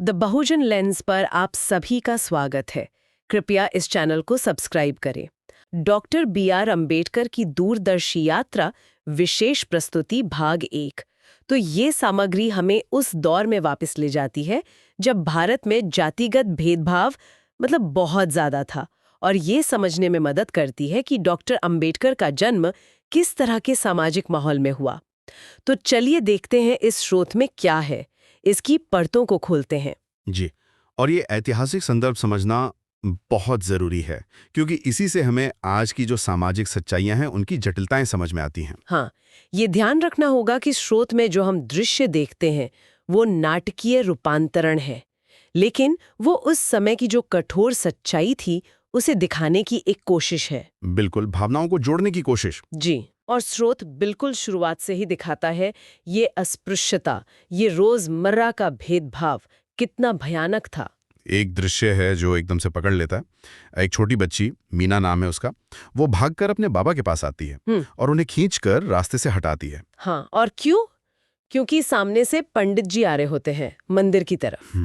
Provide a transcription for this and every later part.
The Bahujan lens पर आप सभी का स्वागत है। कृपया इस चैनल को सब्सक्राइब करें। Doctor B R. अंबेडकर की दूरदर्शी यात्रा विशेष प्रस्तुति भाग 1। तो ये सामग्री हमें उस दौर में वापस ले जाती है जब भारत में जातिगत भेदभाव बहुत ज्यादा था, और ये समझने में मदद करती है कि डॉक्टर अंबेडकर का जन्म किस तरह के सामाजिक माहौल में हुआ। तो चलिए देखते हैं इस स्रोत में क्या है, इसकी परतों को खोलते हैं। जी, और ये ऐतिहासिक संदर्भ समझना बहुत ज़रूरी है, क्योंकि इसी से हमें आज की जो सामाजिक सच्चाइयां हैं उनकी जटिलताएं समझ में आती हैं। हाँ, ये ध्यान रखना होगा कि स्रोत में जो हम दृश्य देखते हैं वो नाटकीय रूपांतरण है, लेकिन वो उस समय की जो कठोर सच्चाई थी उसे दिखाने की एक कोशिश है। बिल्कुल, भावनाओं को जोड़ने की कोशिश। जी, और स्रोत बिल्कुल शुरुआत से ही दिखाता है ये अस्पृश्यता, ये रोजमर्रा का भेदभाव कितना भयानक था। एक दृश्य है जो एकदम से पकड़ लेता है। एक छोटी बच्ची, मीना नाम है उसका, वो भागकर अपने बाबा के पास आती है और उन्हें खींचकर रास्ते से हटाती है। हाँ, और क्यों? क्योंकि सामने से पंडित जी आ रहे होते हैं मंदिर की तरफ।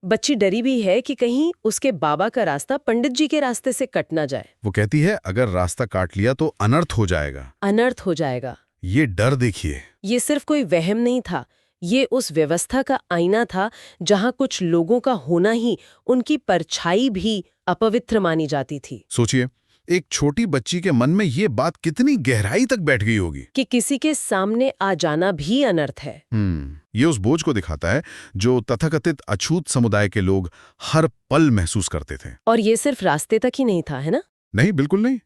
बच्ची डरी भी है कि कहीं उसके बाबा का रास्ता पंडित जी के रास्ते से कट ना जाए। वो कहती है, अगर रास्ता काट लिया तो अनर्थ हो जाएगा। अनर्थ हो जाएगा। ये डर देखिए। ये सिर्फ कोई वहम नहीं था, ये उस व्यवस्था का आईना था जहां कुछ लोगों का होना ही उनकी परछाई भी अपवित्र मानी जाती थी। सोचिए, एक छोटी बच्ची के मन में ये बात कितनी गहराई तक बैठ गई होगी कि किसी के सामने आ जाना भी अनर्थ है। ये उस बोझ को दिखाता है जो तथाकथित अछूत समुदाय के लोग हर पल महसूस करते थे। और ये सिर्फ रास्ते तक ही नहीं था, है ना? नहीं, बिल्कुल नहीं।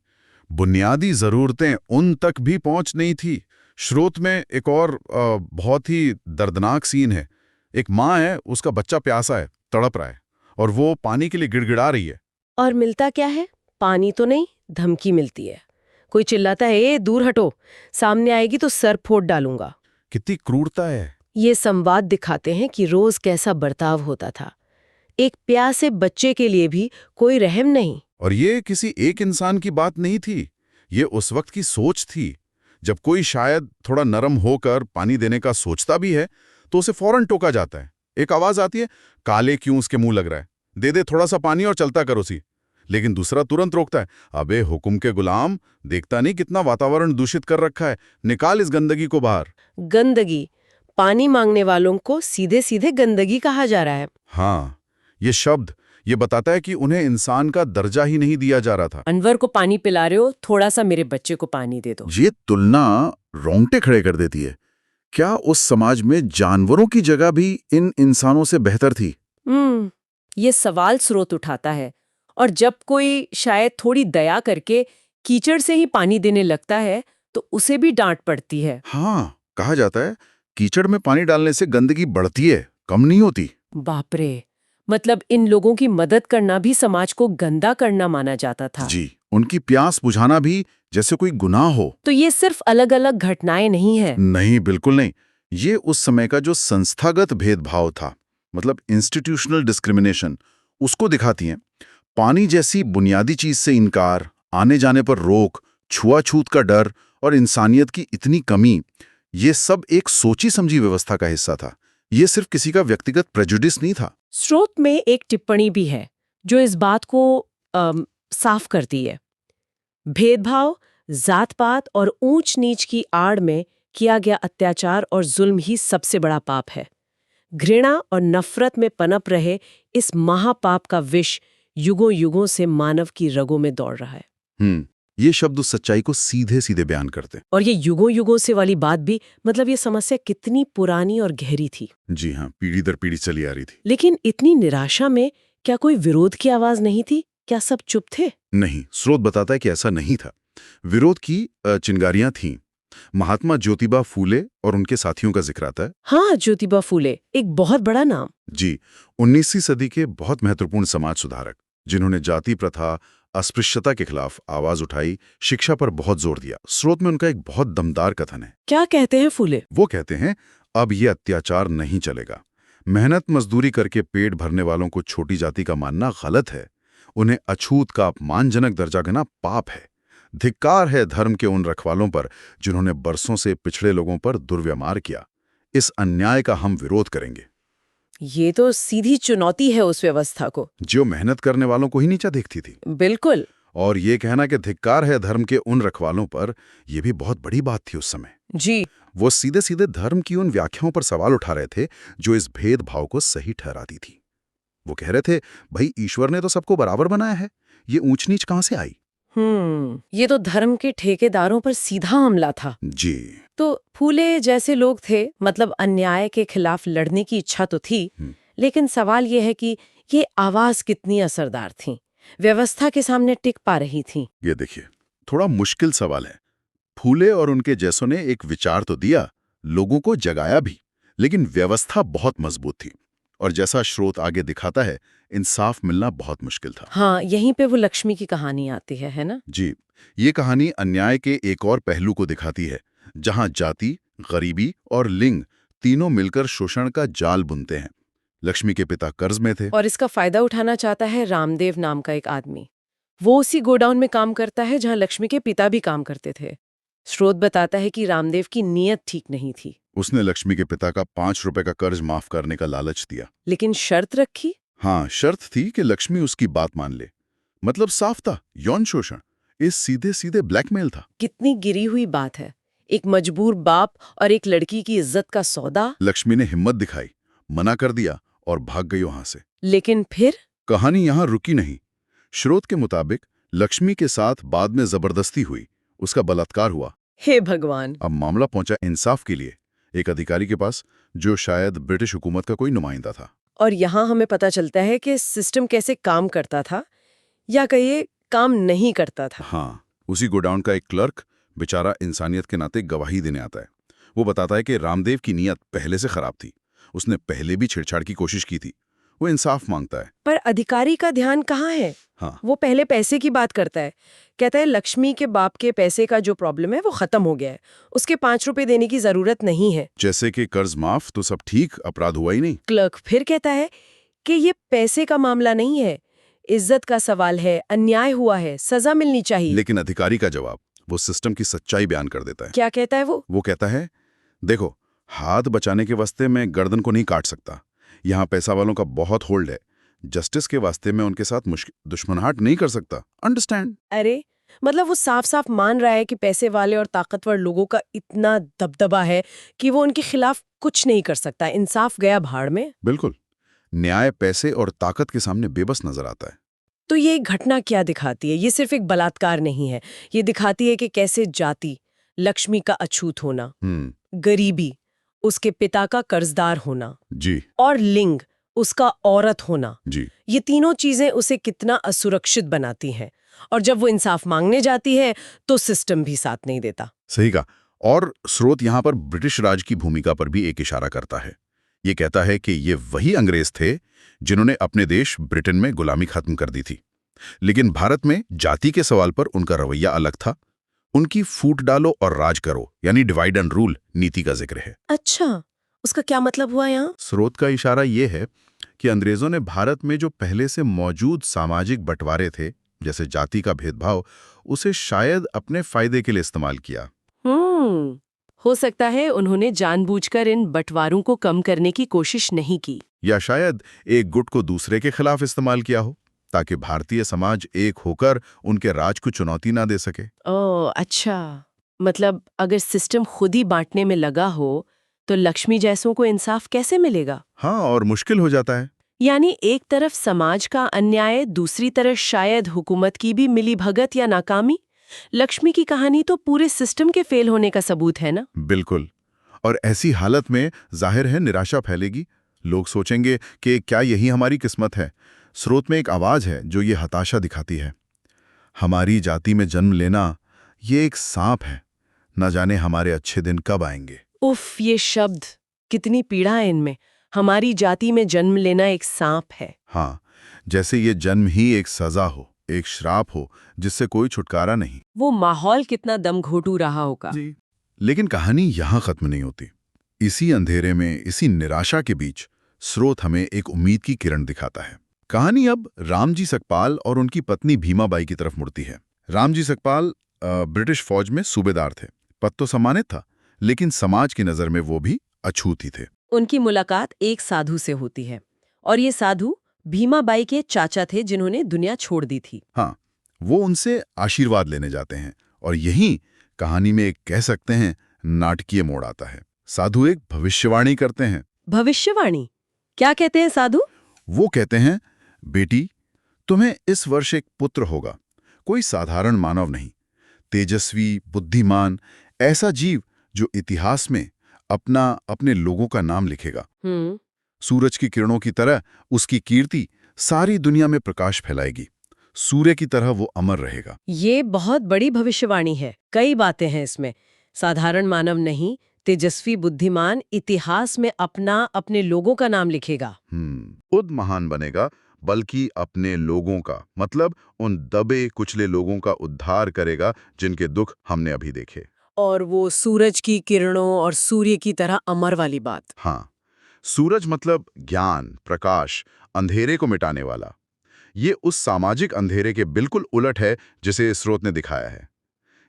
बुनियादी जरूरतें उन तक भी पहुंच नहीं थी। स्रोत में एक और बहुत ही दर्दनाक सीन है। एक माँ है, उसका बच्चा प्यासा है, तड़प रहा है, और वो पानी के लिए गिड़गिड़ा रही है। और मिलता क्या है? पानी तो नहीं, धमकी मिलती है। कोई चिल्लाता है, ए दूर हटो, सामने आएगी तो सर फोड़ डालूंगा। कितनी क्रूरता है। ये संवाद दिखाते हैं कि रोज कैसा बर्ताव होता था। एक प्यासे बच्चे के लिए भी कोई रहम नहीं। और ये किसी एक इंसान की बात नहीं थी, ये उस वक्त की सोच थी। जब कोई शायद थोड़ा नरम होकर पानी देने का सोचता भी है तो उसे फौरन टोका जाता है। एक आवाज आती है, काले क्यों उसके मुंह लग रहा है, दे दे थोड़ा सा पानी और चलता करो सी। लेकिन दूसरा तुरंत रोकता है, अबे हुक्म के गुलाम, देखता नहीं कितना वातावरण दूषित कर रखा है, निकाल इस गंदगी को बाहर। गंदगी, पानी मांगने वालों को सीधे सीधे गंदगी कहा जा रहा है। हाँ, ये शब्द ये बताता है कि उन्हें इंसान का दर्जा ही नहीं दिया जा रहा था। अनवर को पानी पिला रहे हो, थोड़ा सा मेरे बच्चे को पानी दे दो। ये तुलना रोंगटे खड़े कर देती है। क्या उस समाज में जानवरों की जगह भी इन इंसानों से बेहतर थी? ये सवाल स्रोत उठाता है। और जब कोई शायद थोड़ी दया करके कीचड़ से ही पानी देने लगता है तो उसे भी डांट पड़ती है। हाँ, कहा जाता है कीचड़ में पानी डालने से गंदगी बढ़ती है, कम नहीं होती। बाप रे, मतलब इन लोगों की मदद करना भी समाज को गंदा करना माना जाता था। जी, उनकी प्यास बुझाना भी जैसे कोई गुनाह हो। तो ये सिर्फ अलग अलग घटनाएं नहीं है। नहीं, बिल्कुल नहीं। ये उस समय का जो संस्थागत भेदभाव था, मतलब इंस्टीट्यूशनल डिस्क्रिमिनेशन, उसको दिखाती हैं। पानी जैसी बुनियादी चीज से इनकार, आने जाने पर रोक, छुआछूत का डर और इंसानियत की इतनी कमी, ये सब एक सोची समझी व्यवस्था का हिस्सा था। ये सिर्फ किसी का व्यक्तिगत प्रेजुडिस नहीं था। स्रोत में एक टिप्पणी भी है जो इस बात को साफ करती है। भेदभाव, जात-पात और ऊंच नीच की आड़ में किया गया अत्याचार और जुल्म ही सबसे बड़ा पाप है। घृणा और नफरत में पनप रहे इस महापाप का विष युगों युगों से मानव की रगों में दौड़ रहा है। ये शब्द उस सच्चाई को सीधे सीधे बयान करते हैं। और ये युगों युगों से वाली बात भी, मतलब ये समस्या कितनी पुरानी और गहरी थी। जी हाँ, पीढ़ी दर पीढ़ी चली आ रही थी। लेकिन इतनी निराशा में क्या कोई विरोध की आवाज नहीं थी? क्या सब चुप थे? नहीं, स्रोत बताता है कि ऐसा नहीं था। विरोध की चिंगारियां थीं। महात्मा ज्योतिबा फूले और उनके साथियों का जिक्र आता है। हाँ, ज्योतिबा फूले, एक बहुत बड़ा नाम। जी, 19वीं सदी के बहुत महत्वपूर्ण समाज सुधारक, जिन्होंने जाति प्रथा, अस्पृश्यता के खिलाफ आवाज उठाई, शिक्षा पर बहुत जोर दिया। स्रोत में उनका एक बहुत दमदार कथन है। क्या कहते हैं फूले? वो कहते हैं, अब ये अत्याचार नहीं चलेगा। मेहनत मजदूरी करके पेट भरने वालों को छोटी जाति का मानना गलत है। उन्हें अछूत का अपमानजनक दर्जा देना पाप है। धिक्कार है धर्म के उन रखवालों पर जिन्होंने बरसों से पिछड़े लोगों पर दुर्व्यवहार किया। इस अन्याय का हम विरोध करेंगे। ये तो सीधी चुनौती है उस व्यवस्था को। जो मेहनत करने वालों को ही नीचा देखती थी। बिल्कुल। और ये कहना कि धिक्कार है धर्म के उन रखवालों पर, यह भी बहुत बड़ी बात थी उस समय। जी। वो सीधे सीधे धर्म की उन व्याख्याओं पर सवाल उठा रहे थे जो इस भेदभाव को सही ठहराती थी। वो कह रहे थे, भाई ईश्वर ने तो सबको बराबर बनाया है, ये ऊंच नीच कहां से आई? ये तो धर्म के ठेकेदारों पर सीधा हमला था। जी। तो फूले जैसे लोग थे, मतलब अन्याय के खिलाफ लड़ने की इच्छा तो थी, लेकिन सवाल ये है कि ये आवाज कितनी असरदार थी, व्यवस्था के सामने टिक पा रही थी। ये देखिए, थोड़ा मुश्किल सवाल है। फूले और उनके जैसों ने एक विचार तो दिया, लोगों को जगाया भी, लेकिन व्यवस्था बहुत मजबूत थी। और जैसा स्रोत आगे दिखाता है, इंसाफ मिलना बहुत मुश्किल था। हाँ, यहीं पे वो लक्ष्मी की कहानी आती है ना? जी, ये कहानी अन्याय के एक और पहलू को दिखाती है, जहां जाति, गरीबी और लिंग तीनों मिलकर शोषण का जाल बुनते हैं। लक्ष्मी के पिता कर्ज में थे। और इसका फायदा उठाना चाहता है रामदेव नाम का एक आदमी। वो उसी गोडाउन में काम करता है जहां लक्ष्मी के पिता भी काम करते थे। स्रोत बताता है कि रामदेव की नीयत ठीक नहीं थी। उसने लक्ष्मी के पिता का 5 रुपए का कर्ज माफ करने का लालच दिया। लेकिन शर्त रखी। हाँ, शर्त थी कि लक्ष्मी उसकी बात मान ले। मतलब साफ था, यौन शोषण। इस सीधे सीधे ब्लैकमेल था। कितनी गिरी हुई बात है, एक मजबूर बाप और एक लड़की की इज्जत का सौदा। लक्ष्मी ने हिम्मत दिखाई, मना कर दिया और भाग गई वहां से। लेकिन फिर कहानी यहां रुकी नहीं। स्रोत के मुताबिक लक्ष्मी के साथ बाद में जबरदस्ती हुई, उसका बलात्कार हुआ। हे भगवान। अब मामला पहुंचा इंसाफ के लिए एक अधिकारी के पास, जो शायद ब्रिटिश हुकूमत का कोई नुमाइंदा था। और यहाँ हमें पता चलता है कि सिस्टम कैसे काम करता था, या कहिए काम नहीं करता था। हाँ, उसी गोडाउन का एक क्लर्क बेचारा इंसानियत के नाते गवाही देने आता है। वो बताता है कि रामदेव की नीयत पहले से खराब थी, उसने पहले भी छेड़छाड़ की कोशिश की थी। वो इंसाफ मांगता है। पर अधिकारी का ध्यान कहाँ है? हाँ, वो पहले पैसे की बात करता है। कहता है लक्ष्मी के बाप के पैसे का जो प्रॉब्लम है वो खत्म हो गया है, उसके 5 रुपए देने की जरूरत नहीं है। जैसे कि कर्ज माफ तो सब ठीक, अपराध हुआ ही नहीं। क्लर्क फिर कहता है कि ये पैसे का मामला नहीं है, इज्जत का सवाल है, अन्याय हुआ है, सजा मिलनी चाहिए। लेकिन अधिकारी का जवाब वो सिस्टम की सच्चाई बयान कर देता है। क्या कहता है वो? वो कहता है, देखो, हाथ बचाने के वास्ते मैं गर्दन को नहीं काट सकता। यहाँ पैसा वालों का बहुत होल्ड है। जस्टिस के वास्ते मैं उनके साथ दुश्मनाहट नहीं कर सकता। अंडरस्टैंड? अरे, मतलब वो साफ साफ मान रहा है कि पैसे वाले और ताकतवर लोगों का इतना दबदबा है कि वो उनके खिलाफ कुछ नहीं कर सकता। इंसाफ गया भाड़ में। बिल्कुल। न्याय पैसे और ताकत के सामने बेबस नजर आता है। तो ये घटना क्या दिखाती है? ये सिर्फ एक बलात्कार नहीं है, ये दिखाती है कि कैसे जाति, लक्ष्मी का अछूत होना, गरीबी, उसके पिता का कर्जदार होना, जी, और लिंग, उसका औरत होना, जी, ये तीनों चीजें उसे कितना असुरक्षित बनाती हैं। और जब वो इंसाफ मांगने जाती है तो सिस्टम भी साथ नहीं देता। सही कहा। और स्रोत यहाँ पर ब्रिटिश राज की भूमिका पर भी एक इशारा करता है। ये कहता है कि ये वही अंग्रेज थे जिन्होंने अपने देश ब्रिटेन में गुलामी खत्म कर दी थी। लेकिन भारत में जाति के सवाल पर उनका रवैया अलग था। उनकी फूट डालो और राज करो, यानी डिवाइड एंड रूल नीति का जिक्र है। अच्छा, उसका क्या मतलब हुआ यहाँ? स्रोत का इशारा ये है कि अंग्रेजों ने भारत में जो पहले से मौजूद सामाजिक बंटवारे थे, जैसे जाति का भेदभाव, उसे शायद अपने फायदे के लिए इस्तेमाल किया। हो सकता है उन्होंने जानबूझकर इन बंटवारों को कम करने की कोशिश नहीं की, या शायद एक गुट को दूसरे के खिलाफ इस्तेमाल किया हो, ताकि भारतीय समाज एक होकर उनके राज को चुनौती ना दे सके। ओह अच्छा, मतलब अगर सिस्टम खुद ही बांटने में लगा हो तो लक्ष्मी जैसों को इंसाफ कैसे मिलेगा? हाँ, और मुश्किल हो जाता है। यानी एक तरफ समाज का अन्याय, दूसरी तरफ शायद हुकूमत की भी मिलीभगत या नाकामी। लक्ष्मी की कहानी तो पूरे सिस्टम के फेल होने का सबूत है ना? बिल्कुल। और ऐसी हालत में जाहिर है निराशा फैलेगी। लोग सोचेंगे कि क्या यही हमारी किस्मत है। स्रोत में एक आवाज है जो ये हताशा दिखाती है। हमारी जाति में जन्म लेना ये एक सांप है, न जाने हमारे अच्छे दिन कब आएंगे। उफ, ये शब्द, कितनी पीड़ा है इनमें। हमारी जाति में जन्म लेना एक सांप है। हाँ, जैसे ये जन्म ही एक सजा हो, एक श्राप हो जिससे कोई छुटकारा नहीं। वो माहौल कितना दमघोटू रहा होगा। जी। लेकिन कहानी यहां खत्म नहीं होती। इसी अंधेरे में, इसी निराशा के बीच स्रोत हमें एक उम्मीद की किरण दिखाता है। कहानी अब रामजी सकपाल और उनकी पत्नी भीमाबाई की तरफ मुड़ती है। रामजी सकपाल ब्रिटिश फौज में सूबेदार थे। पद तो सम्मानित था, लेकिन समाज की नजर में वो भी अछूत ही थे। उनकी मुलाकात एक साधु से होती है और ये साधु भीमाबाई के चाचा थे जिन्होंने दुनिया छोड़ दी थी। हाँ, वो उनसे आशीर्वाद लेने जाते हैं और यहीं कहानी में एक कह सकते हैं नाटकीय मोड़ आता है। साधु एक भविष्यवाणी करते हैं। भविष्यवाणी? क्या कहते हैं साधु? वो कहते हैं, बेटी, तुम्हें इस वर्ष एक पुत्र होगा, कोई साधारण मानव नहीं, तेजस्वी, बुद्धिमान, ऐसा जीव जो इतिहास में अपने लोगों का नाम लिखेगा। सूरज की किरणों की तरह उसकी कीर्ति सारी दुनिया में प्रकाश फैलाएगी। सूर्य की तरह वो अमर रहेगा। ये बहुत बड़ी भविष्यवाणी है। कई बातें हैं इसमें। साधारण मानव नहीं, तेजस्वी, बुद्धिमान, इतिहास में अपने लोगों का नाम लिखेगा। खुद महान बनेगा, बल्कि अपने लोगों का, मतलब उन दबे कुचले लोगों का उद्धार करेगा जिनके दुख हमने अभी देखे। और वो सूरज की किरणों और सूर्य की तरह अमर वाली बात। हाँ, सूरज मतलब ज्ञान, प्रकाश, अंधेरे को मिटाने वाला। ये उस सामाजिक अंधेरे के बिल्कुल उलट है जिसे स्रोत ने दिखाया है।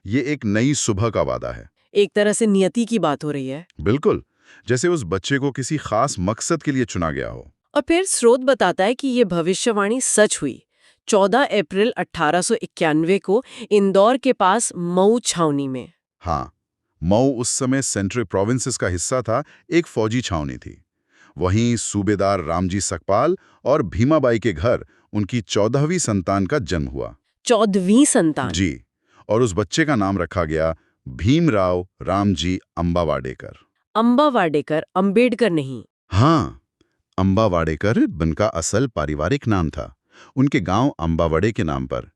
ये एक नई सुबह का वादा है। एक तरह से नियति की बात हो रही है। बिल्कुल, जैसे उस बच्चे को किसी खास मकसद के लिए चुना गया हो। और फिर स्रोत बताता है कि ये भविष्यवाणी सच हुई। 14 अप्रैल 1891 को इंदौर के पास मऊ छावनी में। हाँ, मऊ उस समय सेंट्रल प्रोविंसेस का हिस्सा था, एक फौजी छावनी थी। वहीं सूबेदार रामजी सकपाल और भीमाबाई के घर उनकी 14वीं संतान का जन्म हुआ। 14वीं संतान? जी, और उस बच्चे का नाम रखा गया भीमराव रामजी अंबावाडेकर। अंबावाडेकर, अंबेडकर नहीं। हाँ, अंबावाडेकर उनका असल पारिवारिक नाम था, उनके गांव अंबावड़े के नाम पर।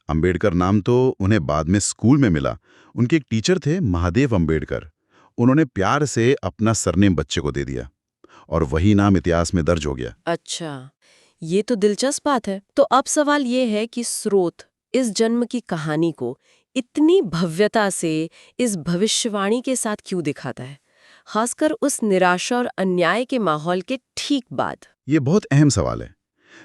अंबेडकर नाम तो उन्हें बाद में स्कूल में मिला। उनके एक टीचर थे महादेव अंबेडकर, उन्होंने प्यार से अपना सरनेम बच्चे को दे दिया और वही नाम इतिहास में दर्ज हो गया। अच्छा, ये तो दिलचस्प बात है। तो अब सवाल ये है कि स्रोत इस जन्म की कहानी को इतनी भव्यता से इस भविष्यवाणी के साथ क्यों दिखाता है, खासकर उस निराशा और अन्याय के माहौल के ठीक बाद? ये बहुत अहम सवाल है।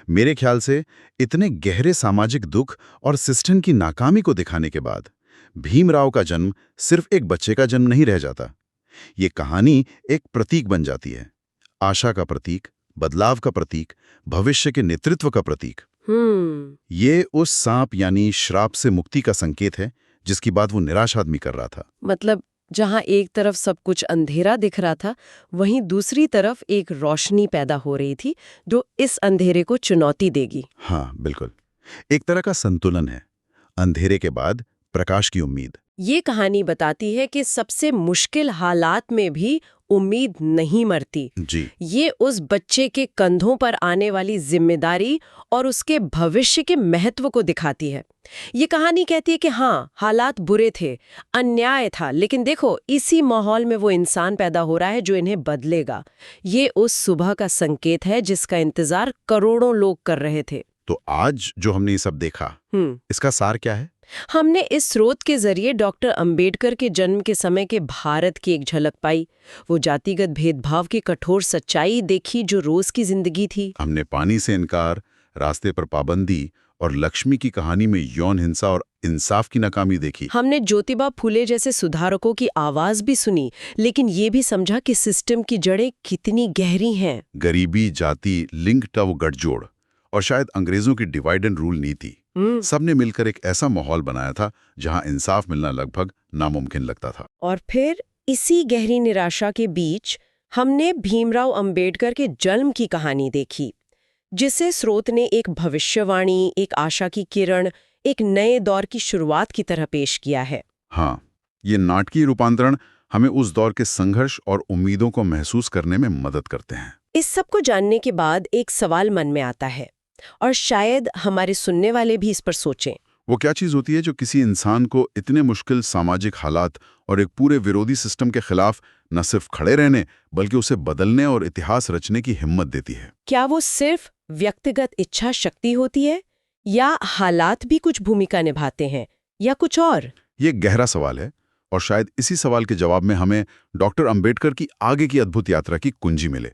मेरे ख्याल से इतने गहरे सामाजिक दुख और सिस्टम की नाकामी को दिखाने के बाद भीमराव का जन्म सिर्फ एक बच्चे का जन्म नहीं रह जाता। ये कहानी एक प्रतीक बन जाती है, आशा का प्रतीक, बदलाव का प्रतीक, भविष्य के नेतृत्व का प्रतीक। ये उस सांप यानी श्राप से मुक्ति का संकेत है जिसकी बात वो निराश आदमी कर रहा था। मतलब जहां एक तरफ सब कुछ अंधेरा दिख रहा था, वहीं दूसरी तरफ एक रोशनी पैदा हो रही थी जो इस अंधेरे को चुनौती देगी। हाँ, बिल्कुल, एक तरह का संतुलन है, अंधेरे के बाद प्रकाश की उम्मीद। ये कहानी बताती है कि सबसे मुश्किल हालात में भी उम्मीद नहीं मरती। जी, ये उस बच्चे के कंधों पर आने वाली जिम्मेदारी और उसके भविष्य के महत्व को दिखाती है। ये कहानी कहती है कि हाँ, हालात बुरे थे, अन्याय था, लेकिन देखो इसी माहौल में वो इंसान पैदा हो रहा है जो इन्हें बदलेगा। ये उस सुबह का संकेत है जिसका इंतजार करोड़ों लोग कर रहे थे। तो आज जो हमने ये सब देखा, इसका सार क्या है? हमने इस स्रोत के जरिए डॉक्टर अंबेडकर के जन्म के समय के भारत की एक झलक पाई। वो जातिगत भेदभाव की कठोर सच्चाई देखी जो रोज की जिंदगी थी। हमने पानी से इनकार, रास्ते पर पाबंदी और लक्ष्मी की कहानी में यौन हिंसा और इंसाफ की नाकामी देखी। हमने ज्योतिबा फुले जैसे सुधारकों की आवाज भी सुनी, लेकिन ये भी समझा कि सिस्टम की जड़ें कितनी गहरी हैं। गरीबी, जाति, लिंग का वो गठजोड़ और शायद अंग्रेजों की डिवाइड एंड रूल नीति, सबने मिलकर एक ऐसा माहौल बनाया था जहां इंसाफ मिलना लगभग नामुमकिन लगता था। और फिर इसी गहरी निराशा के बीच हमने भीमराव अंबेडकर के जन्म की कहानी देखी, जिसे स्रोत ने एक भविष्यवाणी, एक आशा की किरण, एक नए दौर की शुरुआत की तरह पेश किया है। हाँ, ये नाटकीय रूपांतरण हमें उस दौर के संघर्ष और उम्मीदों को महसूस करने में मदद करते हैं। इस सब को जानने के बाद एक सवाल मन में आता है, और शायद हमारे सुनने वाले भी इस पर सोचें। वो क्या चीज होती है जो किसी इंसान को इतने मुश्किल सामाजिक हालात और एक पूरे विरोधी सिस्टम के खिलाफ न सिर्फ खड़े रहने बल्कि उसे बदलने और इतिहास रचने की हिम्मत देती है? क्या वो सिर्फ व्यक्तिगत इच्छा शक्ति होती है, या हालात भी कुछ भूमिका निभाते हैं, या कुछ और? ये गहरा सवाल है और शायद इसी सवाल के जवाब में हमें डॉक्टर अंबेडकर की आगे की अद्भुत यात्रा की कुंजी मिले।